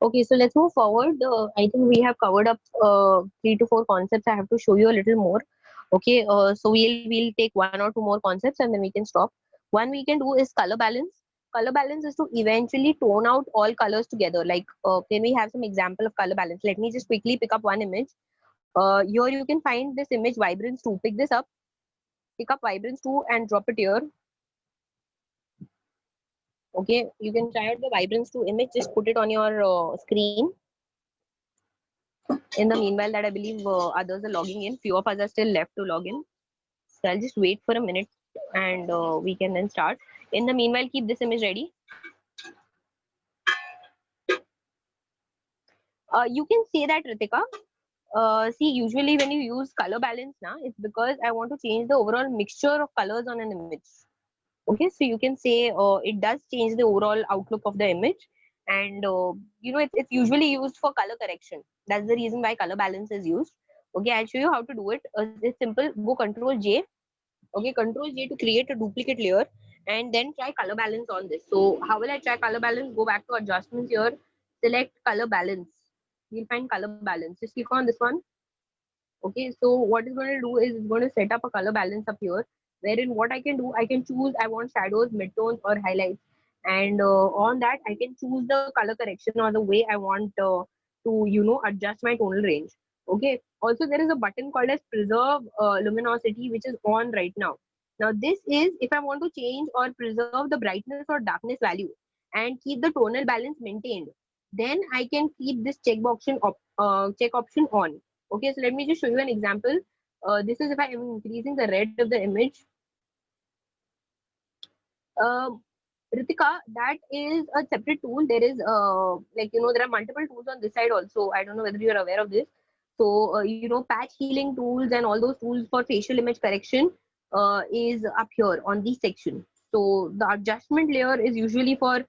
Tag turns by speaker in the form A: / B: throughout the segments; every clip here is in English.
A: Okay, so let's move forward. I think we have covered up 3 to 4 concepts. I have to show you a little more. Okay, so we'll take 1 or 2 more concepts and then we can stop. One we can do is color balance. Color balance is to eventually tone out all colors together. Like, can we have some example of color balance? Let me just quickly pick up one image. Here you can find this image Vibrance 2. Pick this up, pick up Vibrance 2 and drop it here. Okay, you can try out the Vibrance 2 image. Just put it on your screen. In the meanwhile, that I believe others are logging in. Few of us are still left to log in. So I'll just wait for a minute and we can then start. In the meanwhile, keep this image ready. You can say that, Ritika. See, usually when you use color balance now, it's because I want to change the overall mixture of colors on an image. Okay, so you can say it does change the overall outlook of the image, and it's usually used for color correction. That's the reason why color balance is used. Okay, I'll show you how to do it. It's simple. Go Control J. Okay, Control J to create a duplicate layer, and then try color balance on this. So how will I try color balance? Go back to adjustments here, select color balance. You'll find color balance. Just click on this one. Okay, so what it's going to do is it's going to set up a color balance up here, wherein what I can do, I can choose I want shadows, midtones, or highlights, and on that I can choose the color correction or the way I want to adjust my tonal range. Okay, also there is a button called as preserve luminosity, which is on right now. Now this is if I want to change or preserve the brightness or darkness value and keep the tonal balance maintained, then I can keep this check option on. Okay, so let me just show you an example. This is if I am increasing the red of the image. Um, Ritika, that is a separate tool. There is there are multiple tools on this side also. I don't know whether you are aware of this. So patch healing tools and all those tools for facial image correction is up here on this section. So the adjustment layer is usually for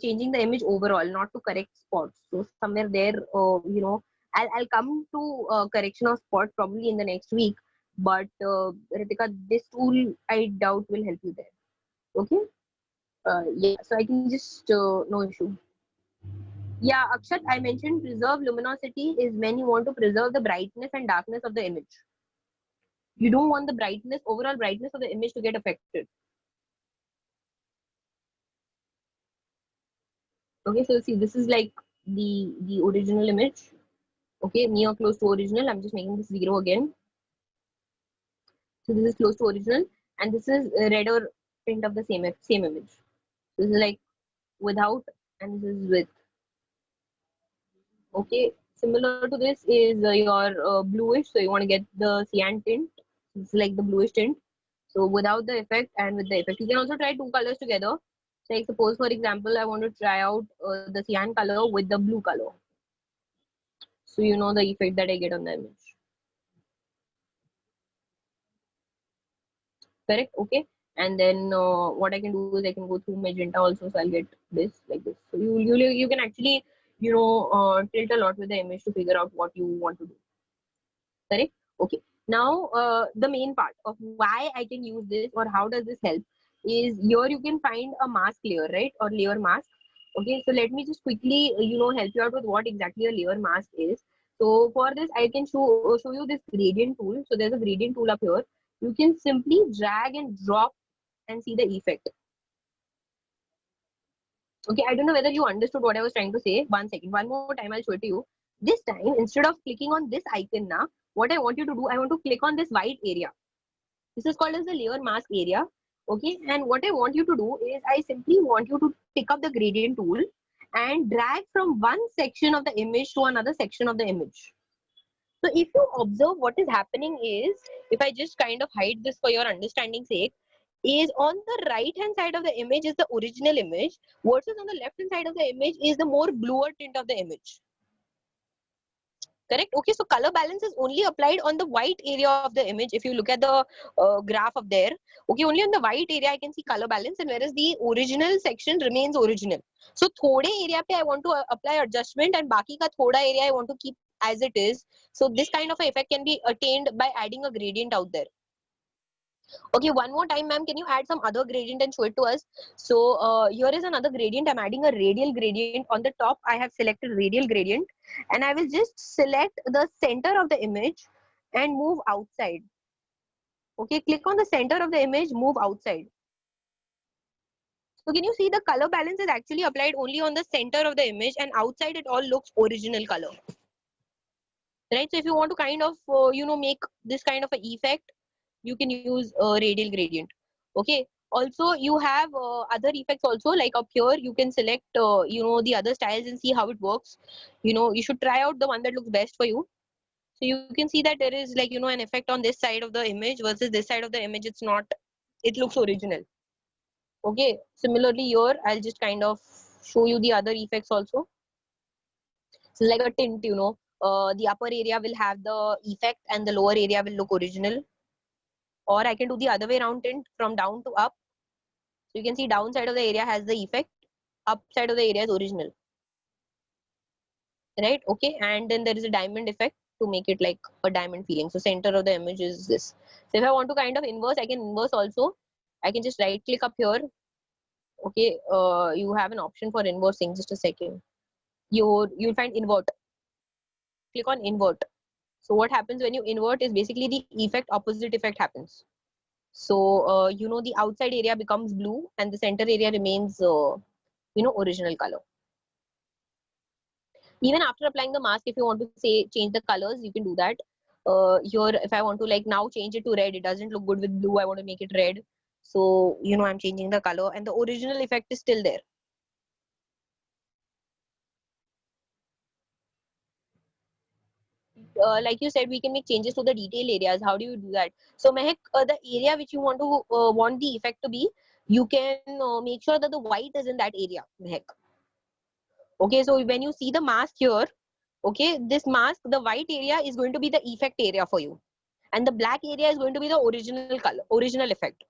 A: changing the image overall, not to correct spots. So somewhere there, I'll come to correction of spots probably in the next week. But Ritika, this tool I doubt will help you there. Okay. Yeah, so I can just no issue. Yeah, Akshat, I mentioned preserve luminosity is when you want to preserve the brightness and darkness of the image. You don't want the brightness, overall brightness of the image to get affected. Okay, so see, this is like the original image. Okay, near close to original. I'm just making this 0 again. So this is close to original, and this is red or tint of the same image. This is like without, and this is with. Okay, similar to this is your bluish. So you want to get the cyan tint. It's like the bluish tint. So without the effect and with the effect, you can also try 2 colors together. So like suppose for example, I want to try out the cyan color with the blue color. So you know the effect that I get on the image. Correct? Okay. And then what I can do is I can go through magenta also. So I'll get this like this. So you can actually tilt a lot with the image to figure out what you want to do. Correct? Okay. Now the main part of why I can use this or how does this help is here you can find a mask layer, right, or layer mask. Okay, so let me just quickly help you out with what exactly a layer mask is. So for this I can show you this gradient tool. So there's a gradient tool up here. You can simply drag and drop and see the effect. Okay, I don't know whether you understood what I was trying to say. One second, one more time I'll show it to you. This time, instead of clicking on this icon now, what I want you to do, I want to click on this white area. This is called as the layer mask area. Okay, and what I want you to do is I simply want you to pick up the gradient tool and drag from one section of the image to another section of the image. So if you observe what is happening is, if I just kind of hide this for your understanding sake, is on the right hand side of the image is the original image versus on the left hand side of the image is the more bluer tint of the image. Correct? Okay, so color balance is only applied on the white area of the image. If you look at the graph up there, okay, only on the white area I can see color balance, and whereas the original section remains original. So thode area pe I want to apply adjustment, and baki ka thoda area I want to keep as it is. So this kind of effect can be attained by adding a gradient out there. Okay, one more time, ma'am, can you add some other gradient and show it to us? So here is another gradient. I'm adding a radial gradient. On the top, I have selected radial gradient, and I will just select the center of the image and move outside. Okay, click on the center of the image, move outside. So can you see the color balance is actually applied only on the center of the image, and outside it all looks original color. Right, so if you want to kind of make this kind of an effect, you can use radial gradient. Okay, also you have other effects also, like up here you can select the other styles and see how it works. You should try out the one that looks best for you. So you can see that there is, like, an effect on this side of the image versus this side of the image. It's not, it looks original. Okay, similarly here I'll just kind of show you the other effects also. So like a tint, the upper area will have the effect and the lower area will look original. Or I can do the other way around tint, from down to up. So you can see downside of the area has the effect, upside of the area is original. Right? Okay, and then there is a diamond effect to make it like a diamond feeling. So center of the image is this. So if I want to kind of inverse, I can inverse also. I can just right click up here. Okay, you have an option for inversing. Just a second. You'll find invert. Click on invert. So what happens when you invert is basically the effect opposite effect happens. So the outside area becomes blue and the center area remains original color. Even after applying the mask, if you want to say change the colors, you can do that. Here, if I want to like now change it to red, it doesn't look good with blue, I want to make it red. So I'm changing the color and the original effect is still there. Like you said, we can make changes to the detail areas. How do you do that? So Mehak, the area which you want the effect to be, you can make sure that the white is in that area, Mehak. Okay, so when you see the mask here, okay, this mask, the white area is going to be the effect area for you, and the black area is going to be the original color, original effect.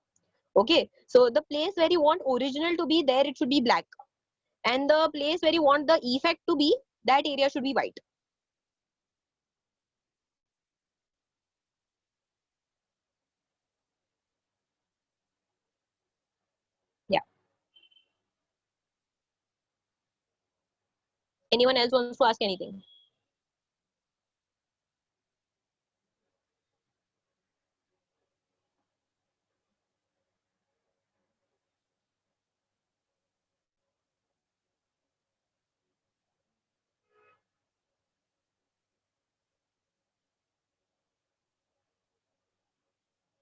A: Okay, so the place where you want original to be, there it should be black, and the place where you want the effect to be, that area should be white. Yeah. Anyone else wants to ask anything?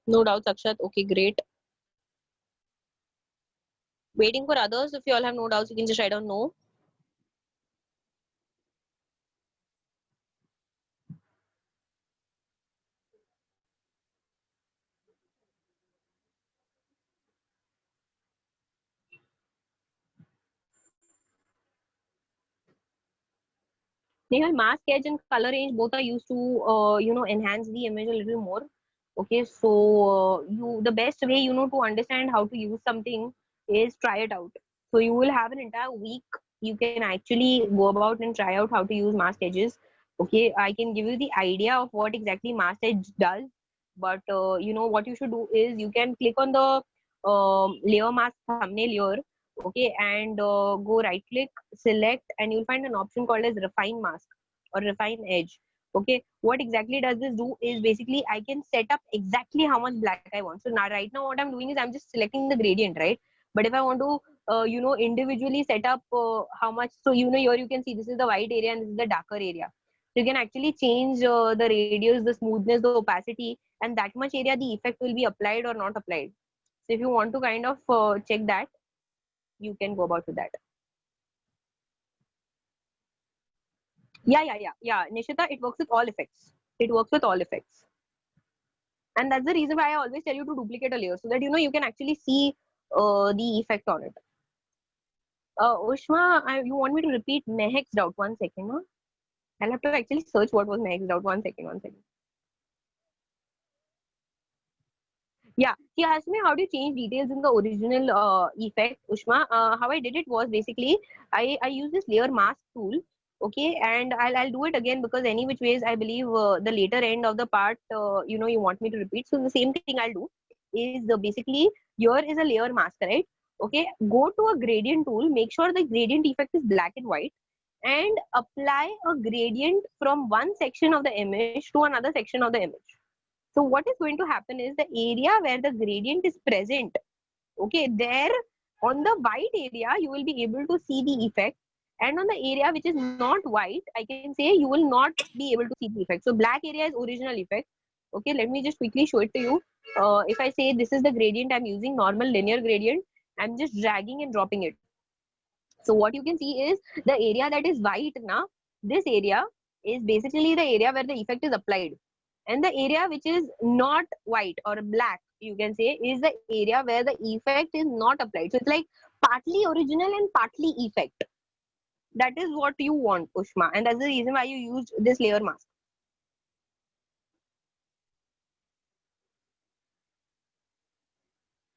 A: No doubts, Akshat. Okay, great. Waiting for others. If you all have no doubts, you can just write down no. Nehal, mask edge and color range both are used to enhance the image a little more. Okay, so the best way to understand how to use something is try it out. So you will have an entire week. You can actually go about and try out how to use mask edges. Okay, I can give you the idea of what exactly mask edge does, but what you should do is you can click on the layer mask thumbnail here. Okay, and go right click, select, and you'll find an option called as refine mask or refine edge. Okay, what exactly does this do is basically I can set up exactly how much black I want. So now right now what I'm doing is I'm just selecting the gradient, right? But if I want to individually set up how much, so here you can see this is the white area and this is the darker area. So you can actually change the radius, the smoothness, the opacity, and that much area the effect will be applied or not applied. So if you want to kind of check that, you can go about with that. Yeah, Nishita, it works with all effects. It works with all effects. And that's the reason why I always tell you to duplicate a layer so that you can actually see the effect on it. Ushma, you want me to repeat Mehek's doubt? 1 second, huh? I'll have to actually search what was Mehek's doubt. 1 second. Yeah, she asked me how do you change details in the original effect, Ushma. How I did it was basically I use this layer mask tool. Okay, and I'll do it again because any which ways I believe the later end of the part you want me to repeat. So the same thing I'll do. is basically, here is a layer mask, right? Okay, go to a gradient tool, make sure the gradient effect is black and white, and apply a gradient from one section of the image to another section of the image. So what is going to happen is the area where the gradient is present, okay, there on the white area you will be able to see the effect, and on the area which is not white, I can say, you will not be able to see the effect. So black area is original effect. Okay, let me just quickly show it to you. If I say this is the gradient I'm using, normal linear gradient, I'm just dragging and dropping it. So what you can see is the area that is white now, this area is basically the area where the effect is applied, and the area which is not white or black, you can say, is the area where the effect is not applied. So it's like partly original and partly effect. That is what you want, Ushma, and that's the reason why you used this layer mask.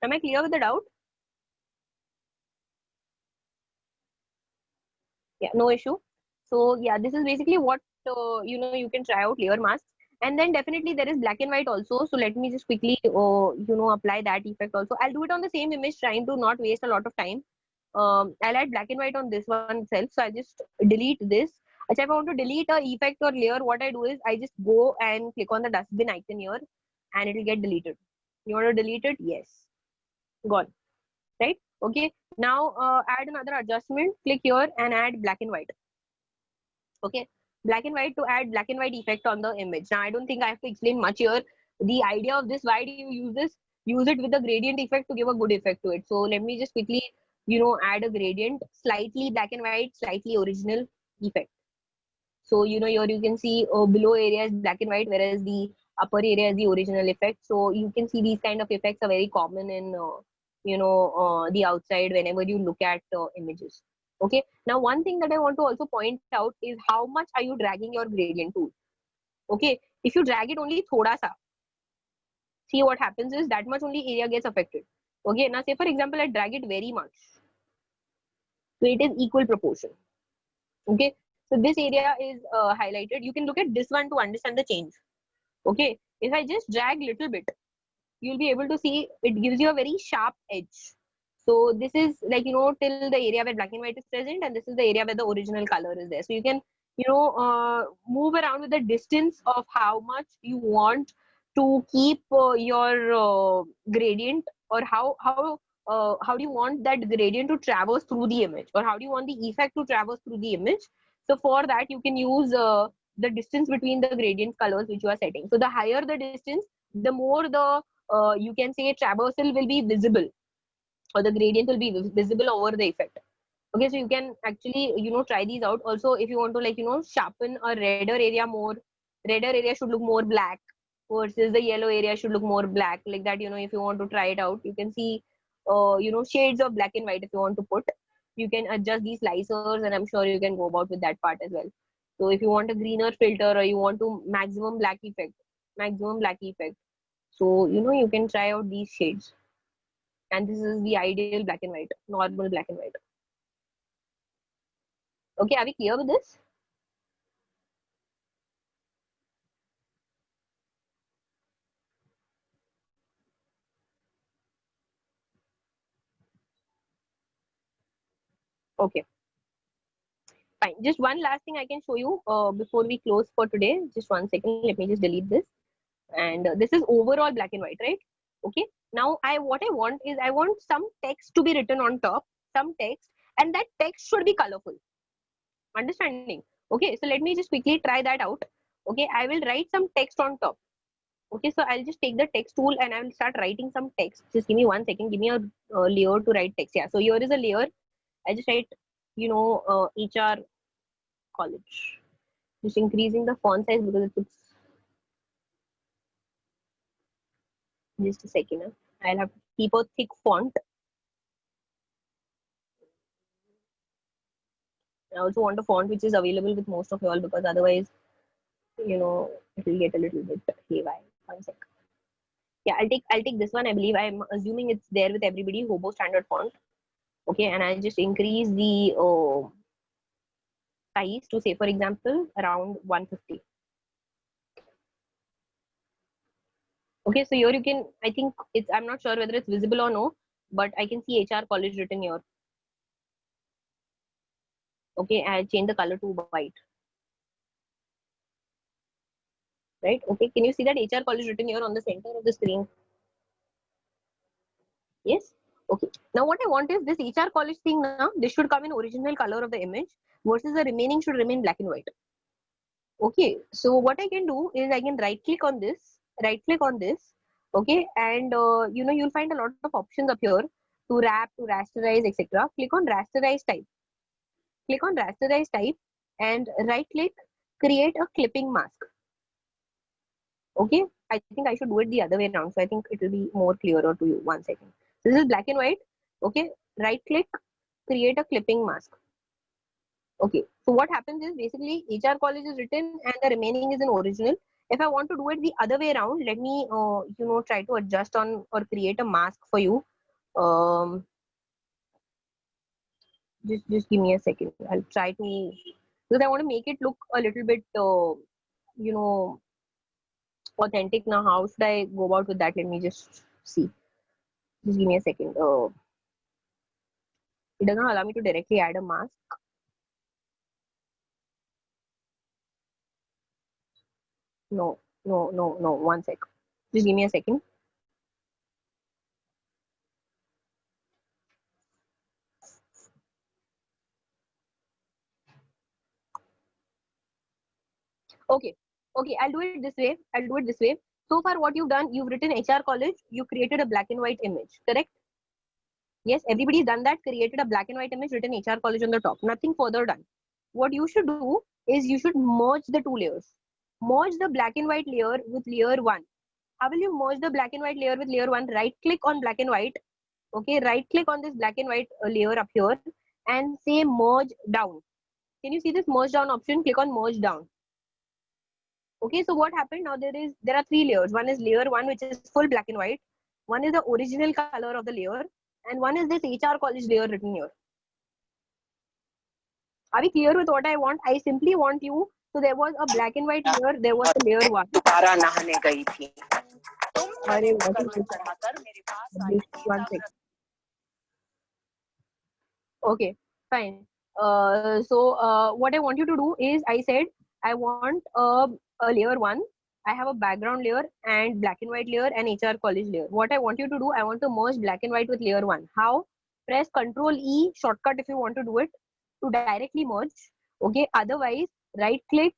A: Am I clear with the doubt? Yeah, no issue. So yeah, this is basically what you can try out layer masks. And then definitely there is black and white also. So let me just quickly apply that effect also. I'll do it on the same image, trying to not waste a lot of time. I'll add black and white on this one itself. So I just delete this. If I want to delete a effect or layer, what I do is I just go and click on the dustbin icon here, and it will get deleted. You want to delete it? Yes. Gone. Right? Okay. Now add another adjustment. Click here and add black and white. Okay, black and white to add black and white effect on the image. Now I don't think I have to explain much here. The idea of this, why do you use this? Use it with the gradient effect to give a good effect to it. So let me just quickly add a gradient, slightly black and white, slightly original effect. So here you can see below area is black and white, whereas the upper area is the original effect. So you can see these kind of effects are very common in the outside whenever you look at images. Okay, now one thing that I want to also point out is how much are you dragging your gradient tool. Okay, if you drag it only thoda sa, see what happens is that much only area gets affected. Okay, now say for example I drag it very much, so it is equal proportion. Okay, so this area is highlighted. You can look at this one to understand the change. Okay, if I just drag little bit, you'll be able to see it gives you a very sharp edge. So this is like till the area where black and white is present, and this is the area where the original color is there. So you can move around with the distance of how much you want to keep your gradient, or how do you want that gradient to traverse through the image, or how do you want the effect to traverse through the image. So for that you can use the distance between the gradient colors which you are setting. So the higher the distance, the more the you can say traversal will be visible, or the gradient will be visible over the effect. Okay, so you can actually try these out. Also, if you want to sharpen a redder area more, redder area should look more black versus the yellow area should look more black, like that. If you want to try it out, you can see shades of black and white. If you want to put, you can adjust these slicers, and I'm sure you can go about with that part as well. So if you want a greener filter, or you want to maximum black effect, so you can try out these shades. And this is the ideal black and white, normal black and white. Okay, are we clear with this? Okay, fine. Just one last thing I can show you before we close for today. Just one second. Let me just delete this. And this is overall black and white, right? Okay. Now, what I want is I want some text to be written on top, some text, and that text should be colorful. Understanding? Okay. So let me just quickly try that out. Okay, I will write some text on top. Okay, so I'll just take the text tool and I will start writing some text. Just give me 1 second. Give me a layer to write text. Yeah. So here is a layer. I just write, HR college. Just increasing the font size because it looks. Just a second. I'll have to keep a thick font. I also want a font which is available with most of y'all, because otherwise, it will get a little bit haywire. 1 sec. Yeah, I'll take this one. I believe I'm assuming it's there with everybody. Hobo standard font. Okay, and I'll just increase the size to, say for example, around 150. Okay, so here you can, I think it's, I'm not sure whether it's visible or no, but I can see HR college written here. Okay, I changed the color to white. Right? Okay, can you see that HR college written here on the center of the screen? Yes. Okay. Now what I want is this HR college thing now, this should come in original color of the image versus the remaining should remain black and white. Okay. So what I can do is I can right click on this, okay, and you know, you'll find a lot of options up here to wrap, to rasterize, etc. Click on rasterize type. Click on rasterize type and right click, create a clipping mask. Okay, I think I should do it the other way around. So I think it will be more clearer to you. 1 second. This is black and white. Okay, right click, create a clipping mask. Okay, so what happens is basically HR college is written and the remaining is in original. If I want to do it the other way around, let me you know, try to adjust on or create a mask for you. Just give me a second. I'll try to, because I want to make it look a little bit you know, authentic. Now how should I go about with that? Let me just see. Just give me a second. It doesn't allow me to directly add a mask. No, no, no, no. 1 sec. Just give me a second. Okay. Okay, I'll do it this way. I'll do it this way. So far, what you've done, you've written HR college, you created a black and white image, correct? Yes, everybody's done that, created a black and white image, written HR college on the top. Nothing further done. What you should do is you should merge the two layers. Merge the black and white layer with layer one. How will you merge the black and white layer with layer one? Right click on black and white. Okay, right click on this black and white layer up here and say merge down. Can you see this merge down option? Click on merge down. Okay, so what happened now? There are three layers. One is layer one, which is full black and white. One is the original color of the layer, and one is this HR college layer written here. Are we clear with what I want? I simply want you. So there was a black and white layer. There was a layer one. One second. Okay, fine. What I want you to do is, I said I want a layer one. I have a background layer and black and white layer and HR college layer. What I want you to do, I want to merge black and white with layer one. How? Press Control E shortcut if you want to do it to directly merge. Okay. Otherwise, right click.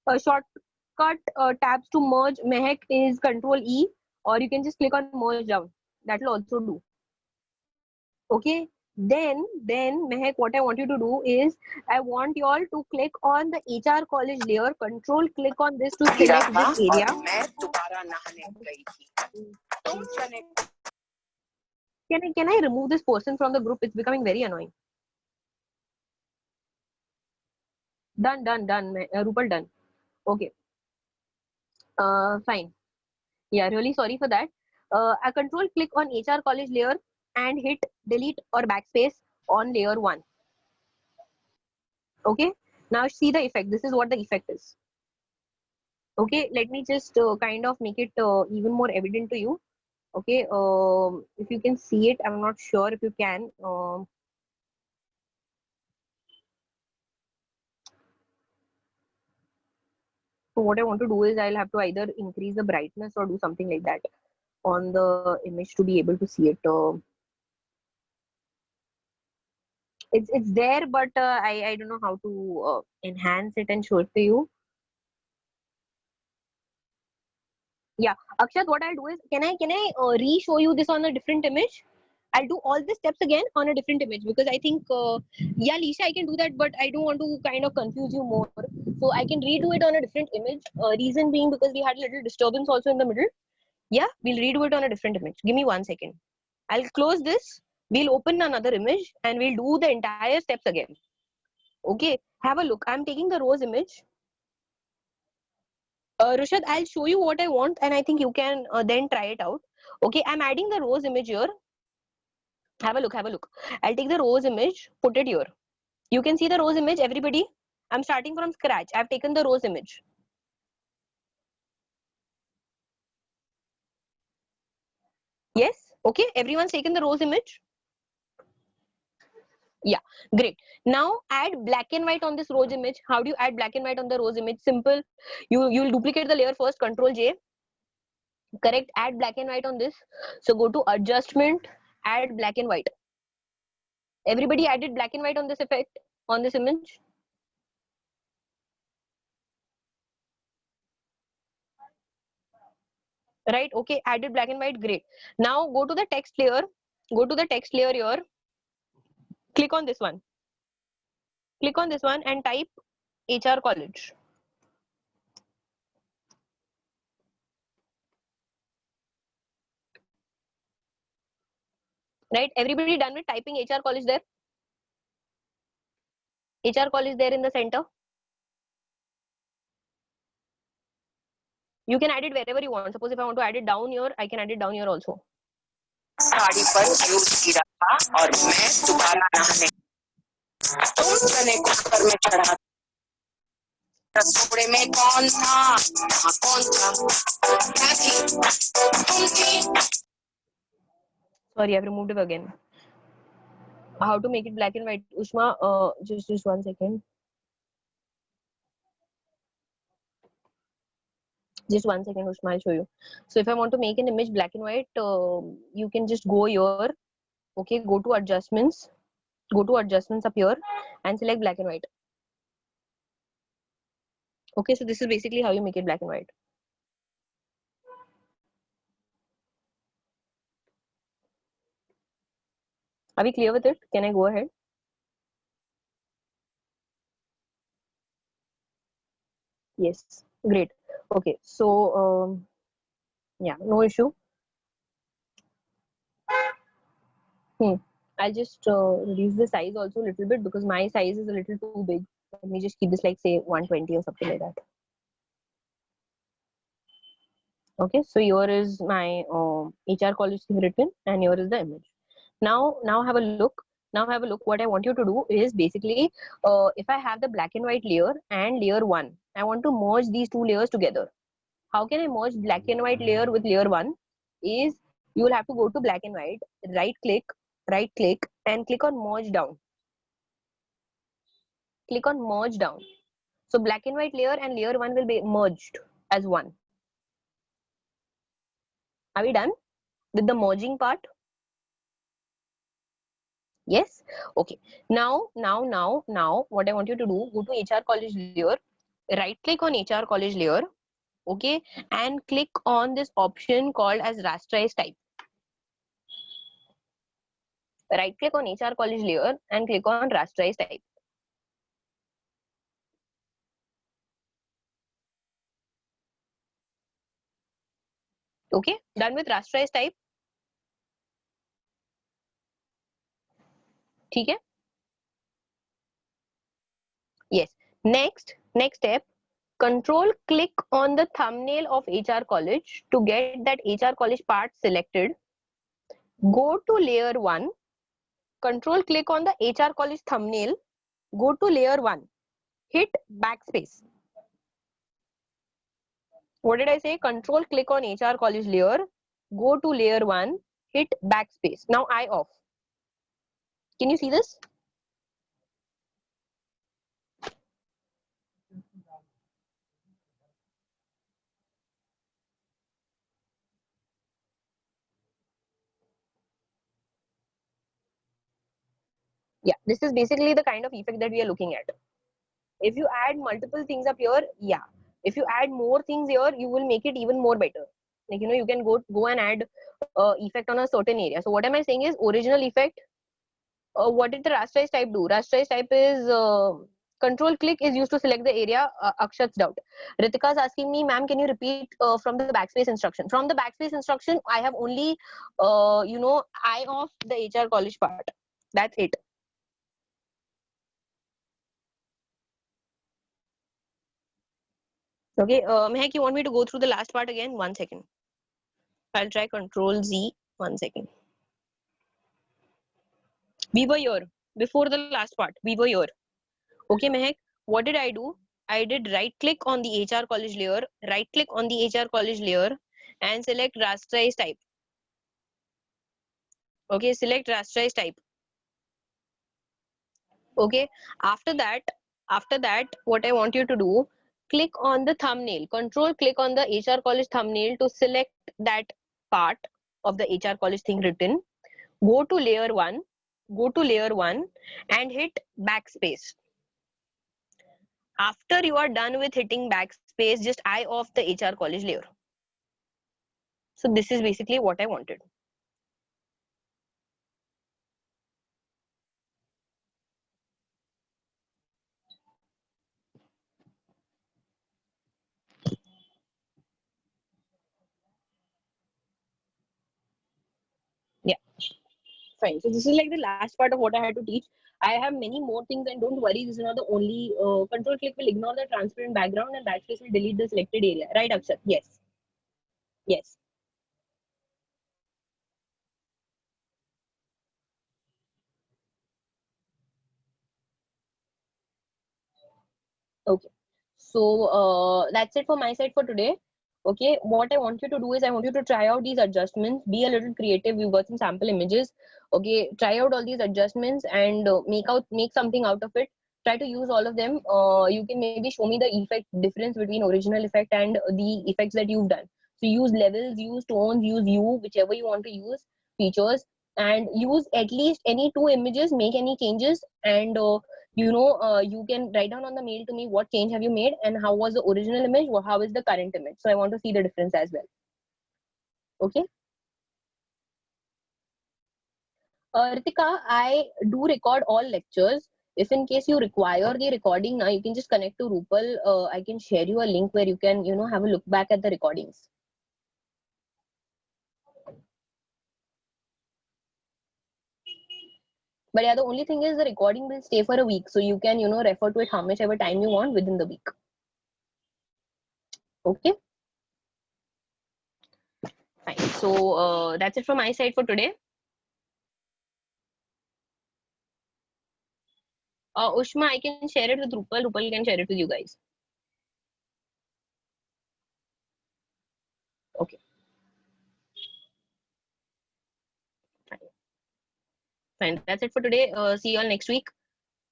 A: Shortcut tabs to merge Mehak is Control E, or you can just click on merge down. That will also do. Okay, then Mehak, what I want you to do is I want you all to click on the HR college layer, control click on this to select this area. Can I remove this person from the group? It's becoming very annoying. Done, Rupal, done. Okay, fine. Yeah, really sorry for that. I control click on HR college layer and hit delete or backspace on layer one. Okay, now see the effect. This is what the effect is. Okay, let me just kind of make it even more evident to you. Okay, if you can see it, I'm not sure if you can. So what I want to do is I'll have to either increase the brightness or do something like that on the image to be able to see it. It's there, but I don't know how to enhance it and show it to you. Yeah, Akshat, what I'll do is, can I re-show you this on a different image? I'll do all the steps again on a different image, because I think, yeah, Lisha, I can do that, but I don't want to kind of confuse you more. So I can redo it on a different image. Reason being because we had a little disturbance also in the middle. Yeah, we'll redo it on a different image. Give me 1 second. I'll close this. We'll open another image and we'll do the entire steps again. Okay, have a look. I'm taking the rose image. Rushad, I'll show you what I want and I think you can then try it out. Okay, I'm adding the rose image here. Have a look, have a look. I'll take the rose image, put it here. You can see the rose image, everybody. I'm starting from scratch. I've taken the rose image. Yes. Okay. Everyone's taken the rose image. Yeah, great. Now add black and white on this rose image. How do you add black and white on the rose image? Simple. You'll duplicate the layer first. Control J. Correct. Add black and white on this. So go to adjustment. Add black and white. Everybody added black and white on this effect, on this image. Right. Okay. Added black and white. Great. Now go to the text layer. Go to the text layer here. Click on this one. Click on this one and type HR college. Right. Everybody done with typing HR college there? HR college there in the center. You can add it wherever you want. Suppose if I want to add it down here, I can add it down here also. Sari पर use गिरा था और मैं दोबारा नहाने तुम चने को सर में चढ़ा रसोड़े में कौन था कौन था क्या थी तुम थी. Sorry, I've removed it again. How to make it black and white? Ushma, just 1 second. Just 1 second, Ushma, I'll show you. So if I want to make an image black and white, you can just go here. Okay, go to adjustments. Go to adjustments up here and select black and white. Okay, so this is basically how you make it black and white. Are we clear with it? Can I go ahead? Yes, great. Okay, so yeah, no issue. I'll just reduce the size also a little bit because my size is a little too big. Let me just keep this like say 120 or something like that. Okay, so here is my HR college thing written and here is the image. Now have a look. Now have a look. What I want you to do is basically if I have the black and white layer and layer 1, I want to merge these two layers together. How can I merge black and white layer with layer 1? Is you will have to go to black and white, right click and click on merge down. Click on merge down. So black and white layer and layer 1 will be merged as one. Are we done with the merging part? Yes. Okay. Now what I want you to do, go to HR college layer, right click on HR college layer. Okay, and click on this option called as rasterize type. Right click on HR college layer and click on rasterize type. Okay, done with rasterize type. ठीक है? Yes. Next step, control click on the thumbnail of HR college to get that HR college part selected. Go to layer 1, control click on the HR college thumbnail, go to layer 1, hit backspace. What did I say? Control click on HR college layer, go to layer 1, hit backspace. Now eye off. Can you see this? Yeah, this is basically the kind of effect that we are looking at. If you add multiple things up here, yeah. If you add more things here, you will make it even more better. Like, you know, you can go and add effect on a certain area. So what am I saying is original effect. What did the rasterize type do? Rasterize type is control click is used to select the area. Akshat's doubt. Ritika is asking me, ma'am, can you repeat from the backspace instruction? From the backspace instruction, I have only, you know, eye off the HR college part. That's it. Okay, Mehak, you want me to go through the last part again? 1 second. I'll try Control Z. 1 second. We were here before the last part. We were here. Okay, Mehak. What did I do? I did right click on the HR college layer, right click on the HR college layer, and select rasterize type. Okay, select rasterize type. Okay, after that, what I want you to do, click on the thumbnail, control click on the HR college thumbnail to select that part of the HR college thing written. Go to layer 1, and hit backspace. After you are done with hitting backspace, just eye off the HR college layer. So this is basically what I wanted. Yeah, fine. So this is like the last part of what I had to teach. I have many more things, and don't worry, this is not the only. Control click will ignore the transparent background, and backspace will delete the selected area. Right, Akshat? Yes. Yes. Okay. So that's it for my side for today. Okay, what I want you to do is I want you to try out these adjustments, be a little creative. You've got some sample images. Okay, try out all these adjustments and make something out of it. Try to use all of them. You can maybe show me the effect difference between original effect and the effects that you've done. So use levels, use tones, use hue, whichever you want to use, features, and use at least any two images, make any changes, and you can write down on the mail to me what change have you made and how was the original image, how is the current image. So I want to see the difference as well. Okay. Ritika, I do record all lectures. If in case you require the recording now, you can just connect to Rupal. I can share you a link where you can have a look back at the recordings. But yeah, the only thing is the recording will stay for a week, so you can refer to it how much ever time you want within the week. Okay, fine. So that's it from my side for today. Ushma, I can share it with Rupal. Rupal can share it with you guys. Okay, fine. Fine. That's it for today. See you all next week.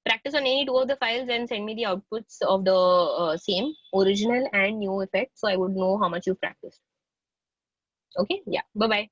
A: Practice on any two of the files and send me the outputs of the same original and new effect, so I would know how much you've practiced. Okay. Yeah. Bye bye.